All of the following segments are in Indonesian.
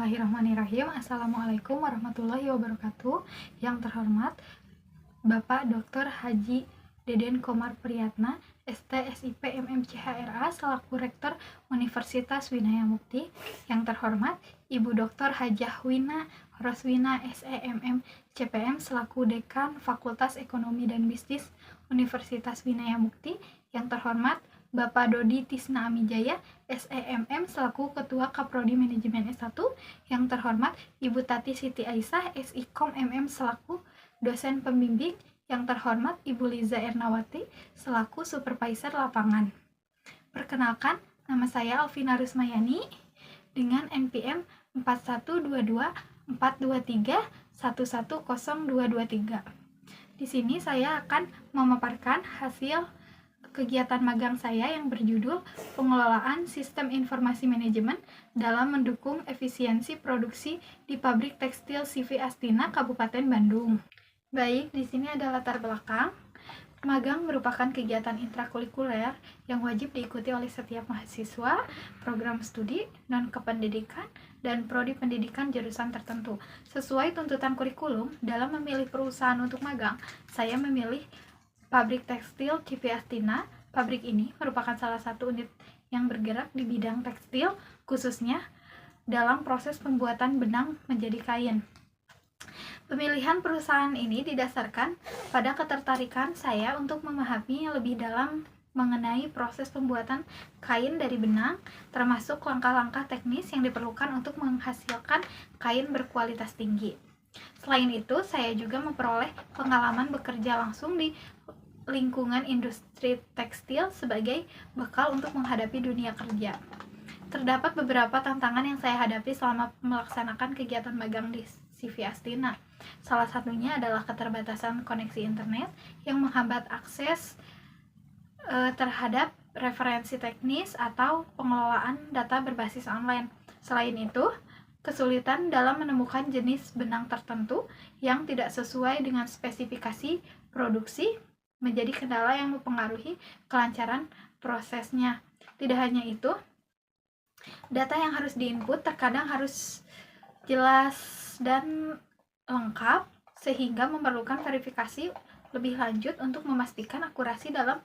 Bismillahirrahmanirrahim. Assalamualaikum warahmatullahi wabarakatuh. Yang terhormat Bapak Dr. Haji Deden Komar Priyatna, ST SIP MMCHRA selaku Rektor Universitas Winaya Mukti. Yang terhormat Ibu Dr. Hajah Wina Roswina SEMM CPM selaku Dekan Fakultas Ekonomi dan Bisnis Universitas Winaya Mukti. Yang terhormat Bapak Dodi Tisna Amijaya, SEMM selaku Ketua Kaprodi Manajemen S1. Yang terhormat Ibu Tati Siti Aisyah, SIKOM MM selaku dosen pembimbing. Yang terhormat Ibu Liza Ernawati selaku Supervisor Lapangan. Perkenalkan, nama saya Alvina Rusmayani dengan NPM 412242311023. Di sini saya akan memaparkan hasil kegiatan magang saya yang berjudul Pengelolaan Sistem Informasi Manajemen dalam Mendukung Efisiensi Produksi di Pabrik Tekstil CV Astina, Kabupaten Bandung. Baik, di sini ada latar belakang. Magang merupakan kegiatan intrakurikuler yang wajib diikuti oleh setiap mahasiswa program studi, non-kependidikan, dan prodi pendidikan jurusan tertentu. Sesuai tuntutan kurikulum, dalam memilih perusahaan untuk magang, saya memilih Pabrik Tekstil CV Astina. Pabrik ini merupakan salah satu unit yang bergerak di bidang tekstil, khususnya dalam proses pembuatan benang menjadi kain. Pemilihan perusahaan ini didasarkan pada ketertarikan saya untuk memahami lebih dalam mengenai proses pembuatan kain dari benang, termasuk langkah-langkah teknis yang diperlukan untuk menghasilkan kain berkualitas tinggi. Selain itu, saya juga memperoleh pengalaman bekerja langsung di lingkungan industri tekstil sebagai bekal untuk menghadapi dunia kerja. Terdapat beberapa tantangan yang saya hadapi selama melaksanakan kegiatan magang di CV Astina. Salah satunya adalah keterbatasan koneksi internet yang menghambat akses terhadap referensi teknis atau pengelolaan data berbasis online. Selain itu, kesulitan dalam menemukan jenis benang tertentu yang tidak sesuai dengan spesifikasi produksi menjadi kendala yang mempengaruhi kelancaran prosesnya. Tidak hanya itu, data yang harus diinput terkadang harus jelas dan lengkap sehingga memerlukan verifikasi lebih lanjut untuk memastikan akurasi dalam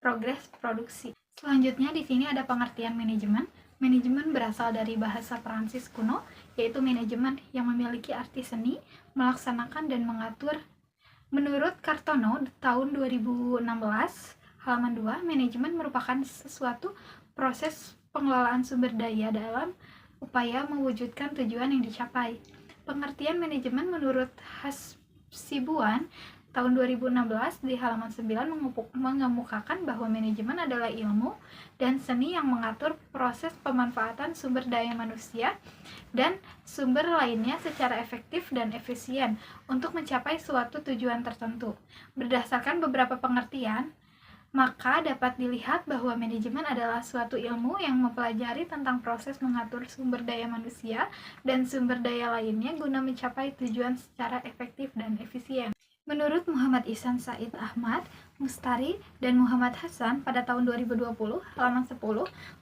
progres produksi. Selanjutnya di sini ada pengertian manajemen. Manajemen berasal dari bahasa Prancis kuno, yaitu manajemen yang memiliki arti seni, melaksanakan dan mengatur. Menurut Kartono tahun 2016, halaman 2, manajemen merupakan sesuatu proses pengelolaan sumber daya dalam upaya mewujudkan tujuan yang dicapai. Pengertian manajemen menurut Hasibuan tahun 2016 di halaman 9 mengemukakan bahwa manajemen adalah ilmu dan seni yang mengatur proses pemanfaatan sumber daya manusia dan sumber lainnya secara efektif dan efisien untuk mencapai suatu tujuan tertentu. Berdasarkan beberapa pengertian, maka dapat dilihat bahwa manajemen adalah suatu ilmu yang mempelajari tentang proses mengatur sumber daya manusia dan sumber daya lainnya guna mencapai tujuan secara efektif dan efisien. Menurut Muhammad Ihsan Said Ahmad Mustari dan Muhammad Hasan pada tahun 2020, halaman 10,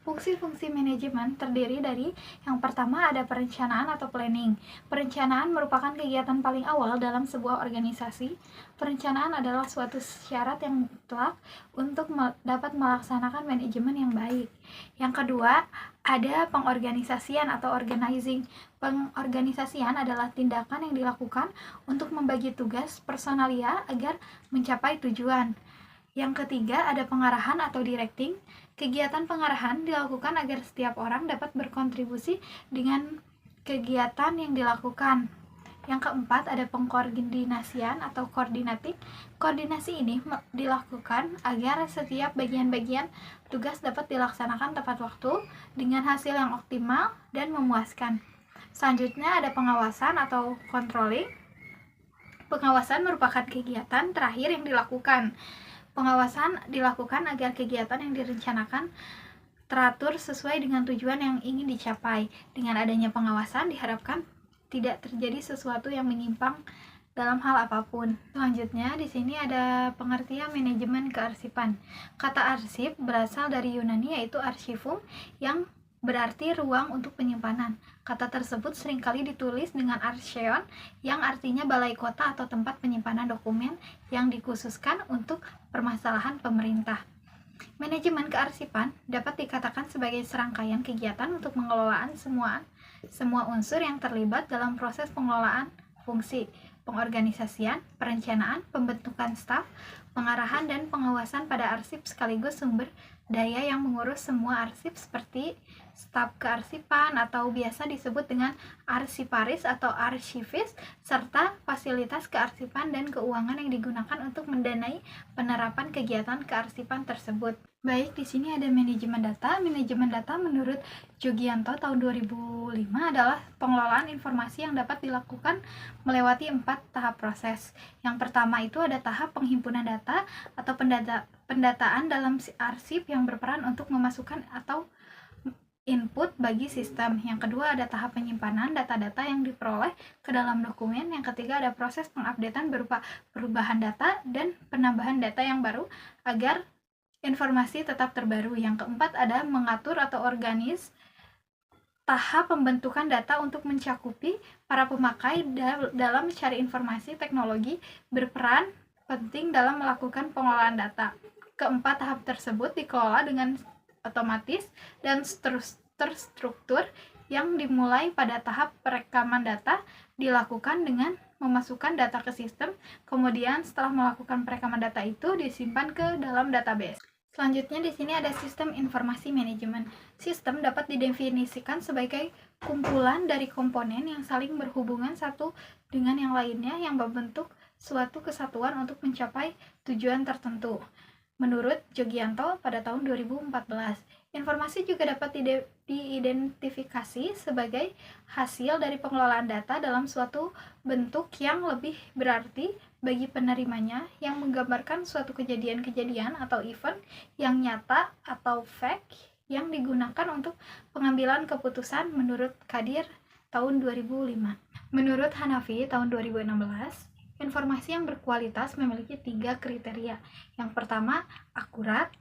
fungsi-fungsi manajemen terdiri dari yang pertama ada perencanaan atau planning. Perencanaan merupakan kegiatan paling awal dalam sebuah organisasi. Perencanaan adalah suatu syarat yang mutlak untuk dapat melaksanakan manajemen yang baik. Yang kedua, ada pengorganisasian atau organizing. Pengorganisasian adalah tindakan yang dilakukan untuk membagi tugas personalia agar mencapai tujuan. Yang ketiga, ada pengarahan atau directing. Kegiatan pengarahan dilakukan agar setiap orang dapat berkontribusi dengan kegiatan yang dilakukan. Yang keempat, ada pengkoordinasian atau koordinatif. Koordinasi ini dilakukan agar setiap bagian-bagian tugas dapat dilaksanakan tepat waktu dengan hasil yang optimal dan memuaskan. Selanjutnya ada pengawasan atau controlling. Pengawasan merupakan kegiatan terakhir yang dilakukan. Pengawasan dilakukan agar kegiatan yang direncanakan teratur sesuai dengan tujuan yang ingin dicapai. Dengan adanya pengawasan diharapkan tidak terjadi sesuatu yang menyimpang dalam hal apapun. Selanjutnya di sini ada pengertian manajemen kearsipan. Kata arsip berasal dari Yunani yaitu archivum yang berarti ruang untuk penyimpanan. Kata tersebut seringkali ditulis dengan archeon yang artinya balai kota atau tempat penyimpanan dokumen yang dikhususkan untuk permasalahan pemerintah. Manajemen kearsipan dapat dikatakan sebagai serangkaian kegiatan untuk pengelolaan semua unsur yang terlibat dalam proses pengelolaan fungsi, pengorganisasian, perencanaan, pembentukan staf, pengarahan, dan pengawasan pada arsip sekaligus sumber daya yang mengurus semua arsip seperti staf kearsipan atau biasa disebut dengan arsiparis atau arsivis, serta fasilitas kearsipan dan keuangan yang digunakan untuk mendanai penerapan kegiatan kearsipan tersebut. Baik, di sini ada manajemen data. Manajemen data menurut Jogianto tahun 2005 adalah pengelolaan informasi yang dapat dilakukan melewati 4 tahap proses. Yang pertama itu ada tahap penghimpunan data atau pendataan dalam arsip yang berperan untuk memasukkan atau input bagi sistem. Yang kedua ada tahap penyimpanan data-data yang diperoleh ke dalam dokumen. Yang ketiga ada proses pengupdatean berupa perubahan data dan penambahan data yang baru agar informasi tetap terbaru. Yang keempat ada mengatur atau organis tahap pembentukan data untuk mencakupi para pemakai dalam mencari informasi. Teknologi berperan penting dalam melakukan pengelolaan data. Keempat tahap tersebut dikelola dengan otomatis dan terstruktur yang dimulai pada tahap perekaman data dilakukan dengan memasukkan data ke sistem, kemudian setelah melakukan perekaman data itu disimpan ke dalam database. Selanjutnya di sini ada sistem informasi manajemen. Sistem dapat didefinisikan sebagai kumpulan dari komponen yang saling berhubungan satu dengan yang lainnya yang membentuk suatu kesatuan untuk mencapai tujuan tertentu. Menurut Jogianto pada tahun 2014, informasi juga dapat diidentifikasi sebagai hasil dari pengelolaan data dalam suatu bentuk yang lebih berarti bagi penerimanya, yang menggambarkan suatu kejadian-kejadian atau event yang nyata atau fact yang digunakan untuk pengambilan keputusan menurut Kadir tahun 2005. Menurut Hanafi tahun 2016, informasi yang berkualitas memiliki 3 kriteria. Yang pertama, akurat.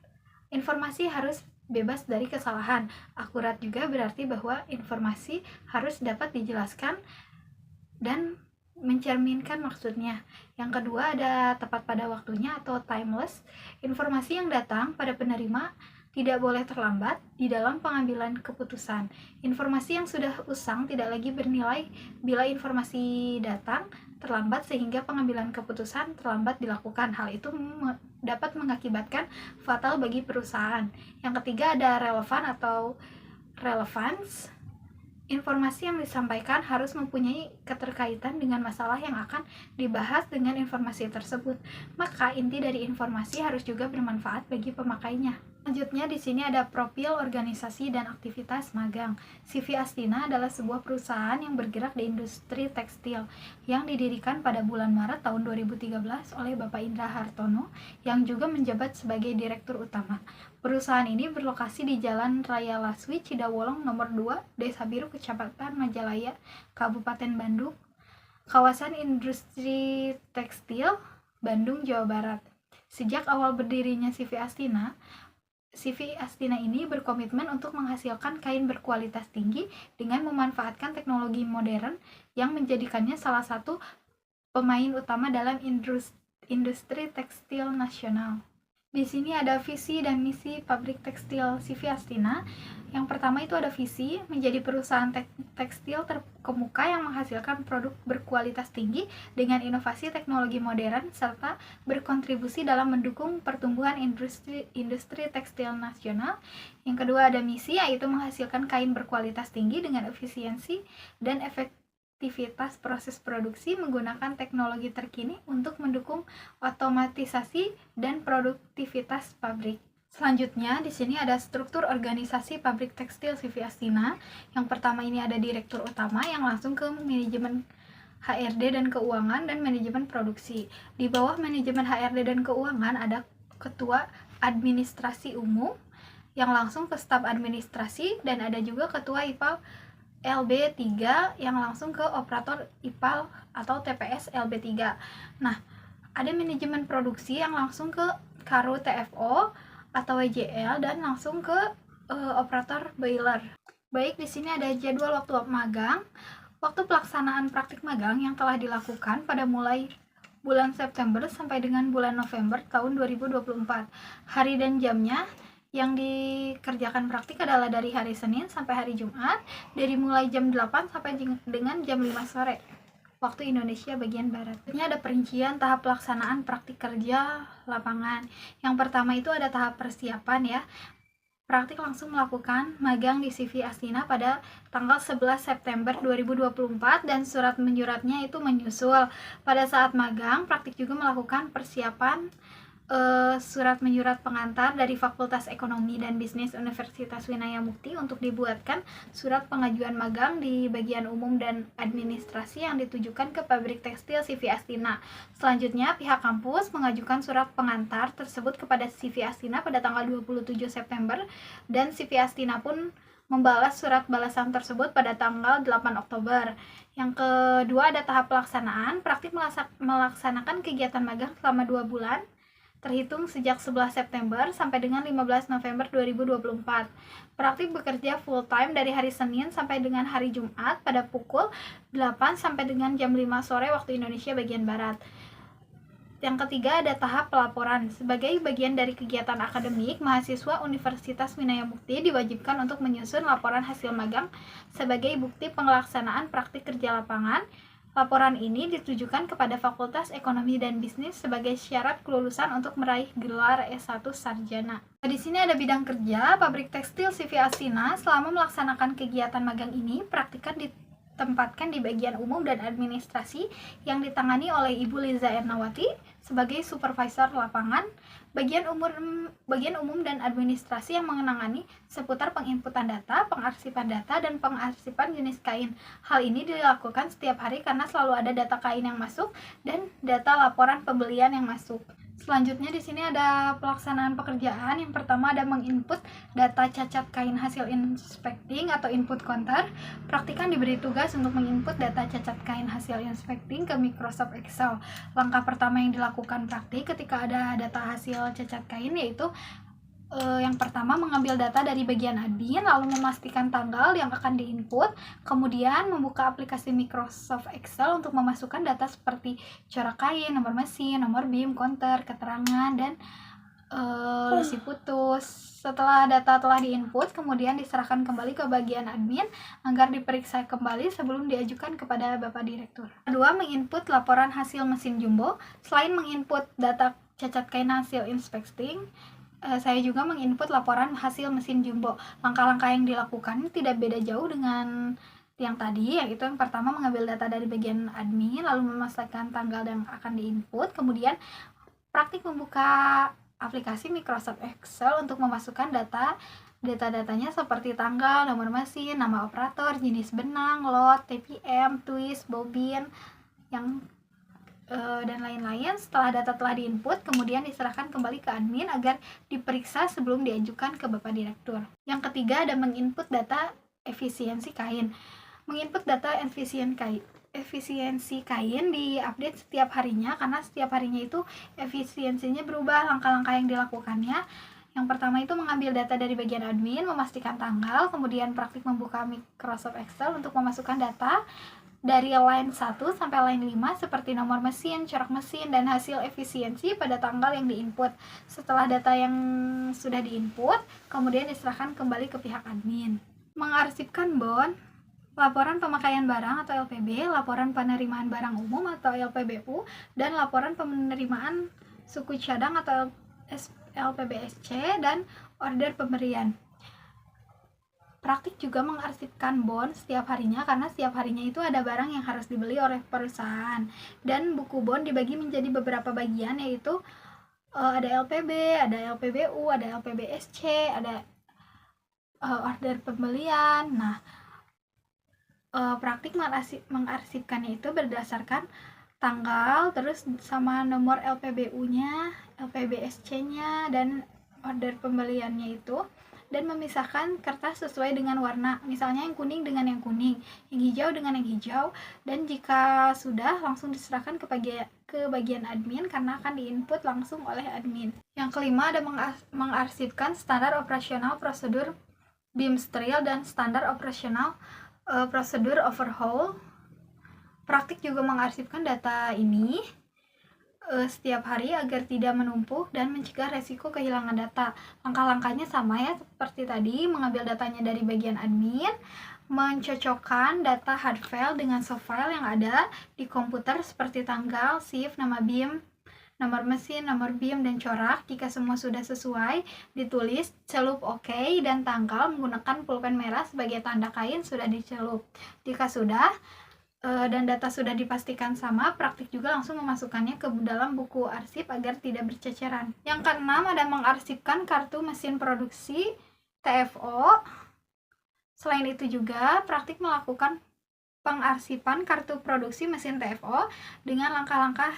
Informasi harus bebas dari kesalahan. Akurat juga berarti bahwa informasi harus dapat dijelaskan dan mencerminkan maksudnya. Yang kedua ada tepat pada waktunya atau timeless. Informasi yang datang pada penerima tidak boleh terlambat di dalam pengambilan keputusan. Informasi yang sudah usang tidak lagi bernilai bila informasi datang terlambat sehingga pengambilan keputusan terlambat dilakukan. Hal itu dapat mengakibatkan fatal bagi perusahaan. Yang ketiga ada relevan atau relevance. Informasi yang disampaikan harus mempunyai keterkaitan dengan masalah yang akan dibahas dengan informasi tersebut. Maka inti dari informasi harus juga bermanfaat bagi pemakainya. Selanjutnya di sini ada profil organisasi dan aktivitas magang. CV Astina adalah sebuah perusahaan yang bergerak di industri tekstil yang didirikan pada bulan Maret tahun 2013 oleh Bapak Indra Hartono yang juga menjabat sebagai direktur utama. Perusahaan ini berlokasi di Jalan Raya Laswi, Cidawolong nomor 2, Desa Biru, Kecamatan Majalaya, Kabupaten Bandung, kawasan industri tekstil, Bandung, Jawa Barat. Sejak awal berdirinya CV Astina ini berkomitmen untuk menghasilkan kain berkualitas tinggi dengan memanfaatkan teknologi modern yang menjadikannya salah satu pemain utama dalam industri tekstil nasional. Di sini ada visi dan misi pabrik tekstil CV Astina. Yang pertama itu ada visi, menjadi perusahaan tekstil terkemuka yang menghasilkan produk berkualitas tinggi dengan inovasi teknologi modern serta berkontribusi dalam mendukung pertumbuhan industri tekstil nasional. Yang kedua ada misi, yaitu menghasilkan kain berkualitas tinggi dengan efisiensi dan efektivitas proses produksi menggunakan teknologi terkini untuk mendukung otomatisasi dan produktivitas pabrik. Selanjutnya di sini ada struktur organisasi pabrik tekstil CV Astina. Yang pertama ini ada direktur utama yang langsung ke manajemen HRD dan keuangan dan manajemen produksi. Di bawah manajemen HRD dan keuangan ada ketua administrasi umum yang langsung ke staf administrasi dan ada juga ketua IPAL LB3 yang langsung ke operator IPAL atau TPS LB3. Nah, ada manajemen produksi yang langsung ke Karo TFO atau WJL dan langsung ke operator boiler. Baik, di sini ada jadwal waktu magang. Waktu pelaksanaan praktik magang yang telah dilakukan pada mulai bulan September sampai dengan bulan November tahun 2024. Hari dan jamnya yang dikerjakan praktik adalah dari hari Senin sampai hari Jumat, dari mulai jam 8 sampai dengan jam 5 sore waktu Indonesia bagian Barat. Ini ada perincian tahap pelaksanaan praktik kerja lapangan. Yang pertama itu ada tahap persiapan ya. Praktik langsung melakukan magang di CV Astina pada tanggal 11 September 2024 dan surat menyuratnya itu menyusul. Pada saat magang, praktik juga melakukan persiapan surat menyurat pengantar dari Fakultas Ekonomi dan Bisnis Universitas Winaya Mukti untuk dibuatkan surat pengajuan magang di bagian umum dan administrasi yang ditujukan ke pabrik tekstil CV Astina. Selanjutnya, pihak kampus mengajukan surat pengantar tersebut kepada CV Astina pada tanggal 27 September dan CV Astina pun membalas surat balasan tersebut pada tanggal 8 Oktober. Yang kedua ada tahap pelaksanaan. Praktik melaksanakan kegiatan magang selama 2 bulan terhitung sejak 11 September sampai dengan 15 November 2024. Praktik bekerja full time dari hari Senin sampai dengan hari Jumat pada pukul 8 sampai dengan jam 5 sore waktu Indonesia bagian Barat. Yang ketiga ada tahap pelaporan. Sebagai bagian dari kegiatan akademik, mahasiswa Universitas Winaya Mukti diwajibkan untuk menyusun laporan hasil magang sebagai bukti pelaksanaan praktik kerja lapangan. Laporan ini ditujukan kepada Fakultas Ekonomi dan Bisnis sebagai syarat kelulusan untuk meraih gelar S1 sarjana. Di sini ada bidang kerja. Pabrik tekstil CV Astina selama melaksanakan kegiatan magang ini, praktikan ditempatkan di bagian umum dan administrasi yang ditangani oleh Ibu Liza Ernawati sebagai supervisor lapangan. Bagian umum dan administrasi yang menangani seputar penginputan data, pengarsipan data, dan pengarsipan jenis kain. Hal ini dilakukan setiap hari karena selalu ada data kain yang masuk dan data laporan pembelian yang masuk. Selanjutnya di sini ada pelaksanaan pekerjaan. Yang pertama ada menginput data cacat kain hasil inspecting atau input counter. Praktikan diberi tugas untuk menginput data cacat kain hasil inspecting ke Microsoft Excel. Langkah pertama yang dilakukan praktik ketika ada data hasil cacat kain yaitu yang pertama mengambil data dari bagian admin, lalu memastikan tanggal yang akan diinput, kemudian membuka aplikasi Microsoft Excel untuk memasukkan data seperti corak kain, nomor mesin, nomor BIM, counter, keterangan, dan lesi putus. Setelah data telah diinput, kemudian diserahkan kembali ke bagian admin agar diperiksa kembali sebelum diajukan kepada Bapak Direktur. Kedua, menginput laporan hasil mesin jumbo. Selain menginput data cacat kain hasil inspecting, saya juga menginput laporan hasil mesin jumbo. Langkah-langkah yang dilakukan tidak beda jauh dengan yang tadi, yaitu yang pertama mengambil data dari bagian admin, lalu memastikan tanggal yang akan diinput, kemudian praktik membuka aplikasi Microsoft Excel untuk memasukkan data-datanya seperti tanggal, nomor mesin, nama operator, jenis benang, lot, TPM, twist, bobin, dan lain-lain. Setelah data telah diinput, kemudian diserahkan kembali ke admin agar diperiksa sebelum diajukan ke Bapak Direktur. Yang ketiga ada menginput data efisiensi kain. Menginput data efisiensi kain diupdate setiap harinya karena setiap harinya itu efisiensinya berubah. Langkah-langkah yang dilakukannya, yang pertama itu mengambil data dari bagian admin, memastikan tanggal, kemudian praktik membuka Microsoft Excel untuk memasukkan data dari line 1 sampai line 5 seperti nomor mesin, corak mesin, dan hasil efisiensi pada tanggal yang diinput. Setelah data yang sudah diinput, kemudian diserahkan kembali ke pihak admin. Mengarsipkan bon, laporan pemakaian barang atau LPB, laporan penerimaan barang umum atau LPBU, dan laporan penerimaan suku cadang atau LPBSC, dan order pemberian. Praktik juga mengarsipkan bon setiap harinya karena setiap harinya itu ada barang yang harus dibeli oleh perusahaan, dan buku bon dibagi menjadi beberapa bagian, yaitu ada LPB, ada LPBU, ada LPBSC, ada order pembelian. Nah, praktik mengarsipkannya itu berdasarkan tanggal, terus sama nomor LPBU-nya, LPBSC-nya, dan order pembeliannya itu, dan memisahkan kertas sesuai dengan warna, misalnya yang kuning dengan yang kuning, yang hijau dengan yang hijau, dan jika sudah langsung diserahkan ke bagian admin karena akan diinput langsung oleh admin. Yang kelima ada mengarsipkan standar operasional prosedur BIM Strill dan Standar Operational Procedure Overhaul. Praktik juga mengarsipkan data ini setiap hari agar tidak menumpuk dan mencegah resiko kehilangan data. Langkah-langkahnya sama ya seperti tadi, mengambil datanya dari bagian admin, mencocokkan data hard file dengan soft file yang ada di komputer seperti tanggal, shift, nama BIM, nomor mesin, nomor BIM, dan corak. Jika semua sudah sesuai, ditulis celup OK dan tanggal menggunakan pulpen merah sebagai tanda kain sudah dicelup. Jika sudah dan data sudah dipastikan sama, praktik juga langsung memasukkannya ke dalam buku arsip agar tidak berceceran. Yang keenam ada mengarsipkan kartu mesin produksi TFO. Selain itu juga praktik melakukan pengarsipan kartu produksi mesin TFO dengan langkah-langkah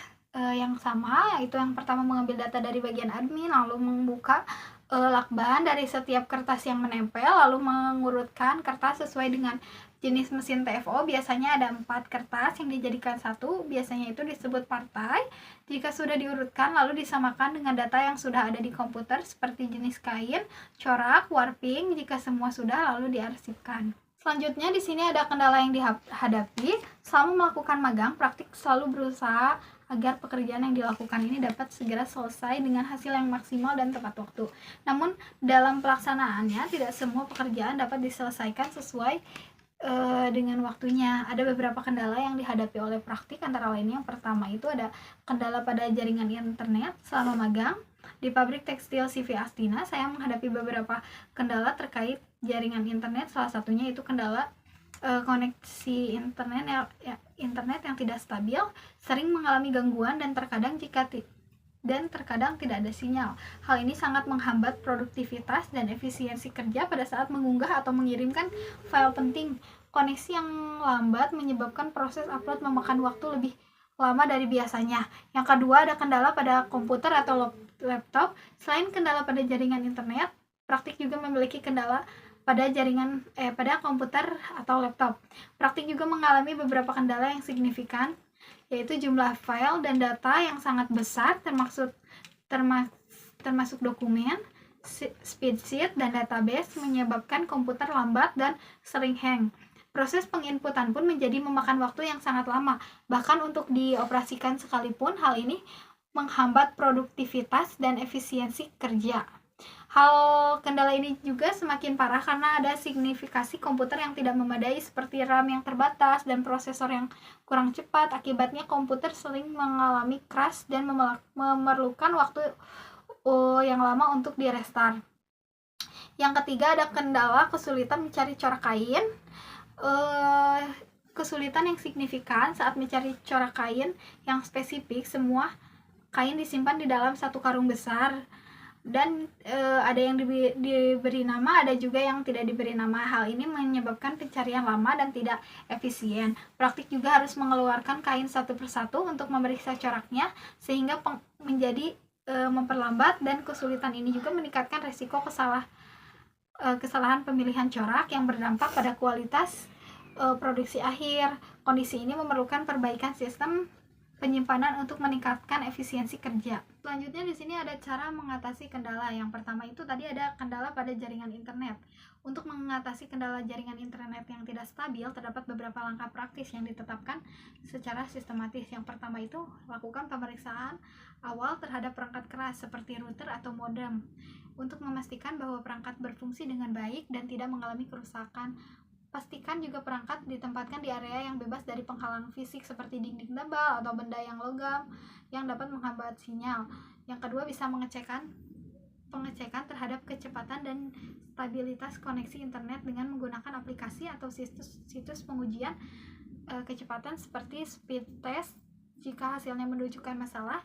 yang sama, yaitu yang pertama mengambil data dari bagian admin, lalu membuka lakban dari setiap kertas yang menempel, lalu mengurutkan kertas sesuai dengan jenis mesin TFO. Biasanya ada 4 kertas yang dijadikan satu, biasanya itu disebut partai. Jika sudah diurutkan, lalu disamakan dengan data yang sudah ada di komputer seperti jenis kain, corak, warping. Jika semua sudah, lalu diarsipkan. Selanjutnya di sini ada kendala yang dihadapi selama melakukan magang. Praktik selalu berusaha agar pekerjaan yang dilakukan ini dapat segera selesai dengan hasil yang maksimal dan tepat waktu. Namun dalam pelaksanaannya tidak semua pekerjaan dapat diselesaikan sesuai dengan waktunya. Ada beberapa kendala yang dihadapi oleh praktik, antara lainnya yang pertama itu ada kendala pada jaringan internet selama magang. Di pabrik tekstil CV Astina, saya menghadapi beberapa kendala terkait jaringan internet. Salah satunya itu kendala koneksi internet yang tidak stabil, sering mengalami gangguan dan terkadang tidak ada sinyal. Hal ini sangat menghambat produktivitas dan efisiensi kerja pada saat mengunggah atau mengirimkan file penting. Koneksi yang lambat menyebabkan proses upload memakan waktu lebih lama dari biasanya. Yang kedua ada kendala pada komputer atau laptop. Selain kendala pada jaringan internet, praktik juga memiliki kendala pada komputer atau laptop. Praktik juga mengalami beberapa kendala yang signifikan, yaitu jumlah file dan data yang sangat besar, termasuk dokumen, spreadsheet, dan database, menyebabkan komputer lambat dan sering hang. Proses penginputan pun menjadi memakan waktu yang sangat lama. Bahkan untuk dioperasikan sekalipun, hal ini menghambat produktivitas dan efisiensi kerja. Hal kendala ini juga semakin parah karena ada signifikasi komputer yang tidak memadai seperti RAM yang terbatas dan prosesor yang kurang cepat. Akibatnya komputer sering mengalami crash dan memerlukan waktu yang lama untuk di-restart. Yang ketiga ada kendala kesulitan mencari corak kain. Kesulitan yang signifikan saat mencari corak kain yang spesifik. Semua kain disimpan di dalam satu karung besar dan ada yang diberi nama, ada juga yang tidak diberi nama. Hal ini menyebabkan pencarian lama dan tidak efisien. Praktik juga harus mengeluarkan kain satu persatu untuk memeriksa coraknya, sehingga menjadi memperlambat, dan kesulitan ini juga meningkatkan risiko kesalahan pemilihan corak yang berdampak pada kualitas produksi akhir. Kondisi ini memerlukan perbaikan sistem penyimpanan untuk meningkatkan efisiensi kerja. Selanjutnya di sini ada cara mengatasi kendala. Yang pertama itu tadi ada kendala pada jaringan internet. Untuk mengatasi kendala jaringan internet yang tidak stabil, terdapat beberapa langkah praktis yang ditetapkan secara sistematis. Yang pertama itu lakukan pemeriksaan awal terhadap perangkat keras seperti router atau modem untuk memastikan bahwa perangkat berfungsi dengan baik dan tidak mengalami kerusakan. Pastikan juga perangkat ditempatkan di area yang bebas dari penghalang fisik seperti dinding tebal atau benda yang logam yang dapat menghambat sinyal. Yang kedua, bisa pengecekan terhadap kecepatan dan stabilitas koneksi internet dengan menggunakan aplikasi atau situs pengujian kecepatan seperti speed test. Jika hasilnya menunjukkan masalah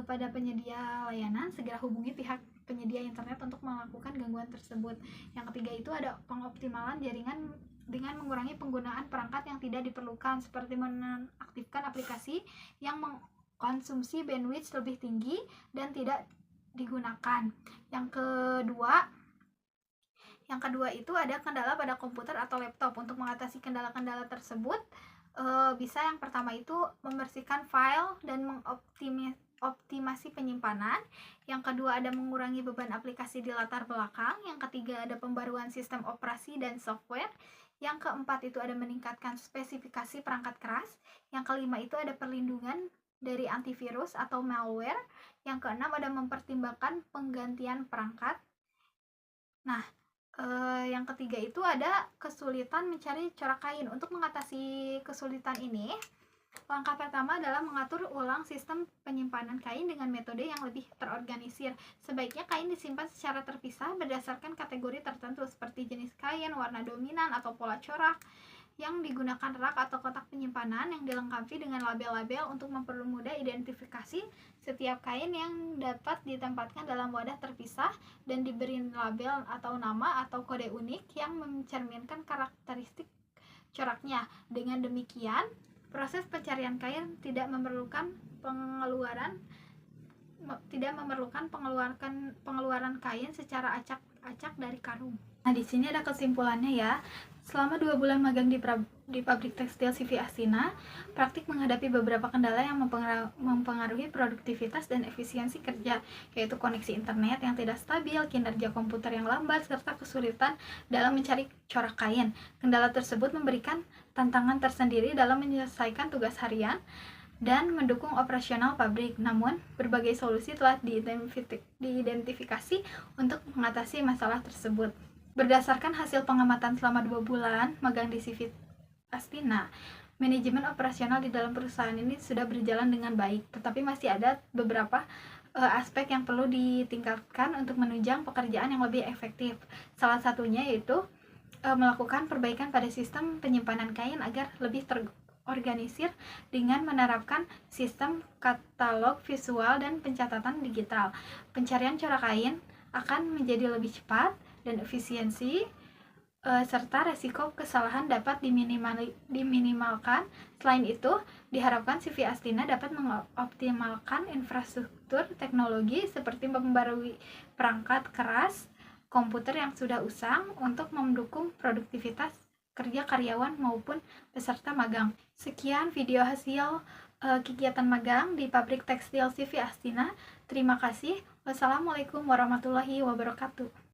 pada penyedia layanan, segera hubungi pihak penyedia internet untuk melakukan gangguan tersebut. Yang ketiga itu ada pengoptimalan jaringan dengan mengurangi penggunaan perangkat yang tidak diperlukan, seperti menonaktifkan aplikasi yang mengkonsumsi bandwidth lebih tinggi dan tidak digunakan. Yang kedua itu ada kendala pada komputer atau laptop. Untuk mengatasi kendala-kendala tersebut, bisa yang pertama itu membersihkan file dan optimasi penyimpanan. Yang kedua ada mengurangi beban aplikasi di latar belakang. Yang ketiga ada pembaruan sistem operasi dan software. Yang keempat itu ada meningkatkan spesifikasi perangkat keras. Yang kelima itu ada perlindungan dari antivirus atau malware. Yang keenam ada mempertimbangkan penggantian perangkat. Nah, yang ketiga itu ada kesulitan mencari corak kain. Untuk mengatasi kesulitan ini, langkah pertama adalah mengatur ulang sistem penyimpanan kain dengan metode yang lebih terorganisir. Sebaiknya kain disimpan secara terpisah berdasarkan kategori tertentu seperti jenis kain, warna dominan, atau pola corak. Yang digunakan rak atau kotak penyimpanan yang dilengkapi dengan label-label untuk mempermudah identifikasi setiap kain yang dapat ditempatkan dalam wadah terpisah dan diberi label atau nama atau kode unik yang mencerminkan karakteristik coraknya. Dengan demikian, proses pencarian kain tidak memerlukan pengeluaran kain secara acak-acak dari karung. Nah, di sini ada kesimpulannya ya. Selama 2 bulan magang di pabrik tekstil CV Astina, praktik menghadapi beberapa kendala yang mempengaruhi produktivitas dan efisiensi kerja, yaitu koneksi internet yang tidak stabil, kinerja komputer yang lambat, serta kesulitan dalam mencari corak kain. Kendala tersebut memberikan tantangan tersendiri dalam menyelesaikan tugas harian dan mendukung operasional pabrik. Namun, berbagai solusi telah diidentifikasi untuk mengatasi masalah tersebut. Berdasarkan hasil pengamatan selama 2 bulan magang di CV Astina, manajemen operasional di dalam perusahaan ini sudah berjalan dengan baik, tetapi masih ada beberapa aspek yang perlu ditingkatkan untuk menunjang pekerjaan yang lebih efektif. Salah satunya yaitu melakukan perbaikan pada sistem penyimpanan kain agar lebih terorganisir dengan menerapkan sistem katalog visual dan pencatatan digital. Pencarian corak kain akan menjadi lebih cepat dan efisiensi, serta resiko kesalahan dapat diminimalkan. Selain itu, diharapkan CV Astina dapat mengoptimalkan infrastruktur teknologi seperti membarui perangkat keras komputer yang sudah usang untuk mendukung produktivitas kerja karyawan maupun peserta magang. Sekian video hasil kegiatan magang di pabrik tekstil CV Astina. Terima kasih. Wassalamualaikum warahmatullahi wabarakatuh.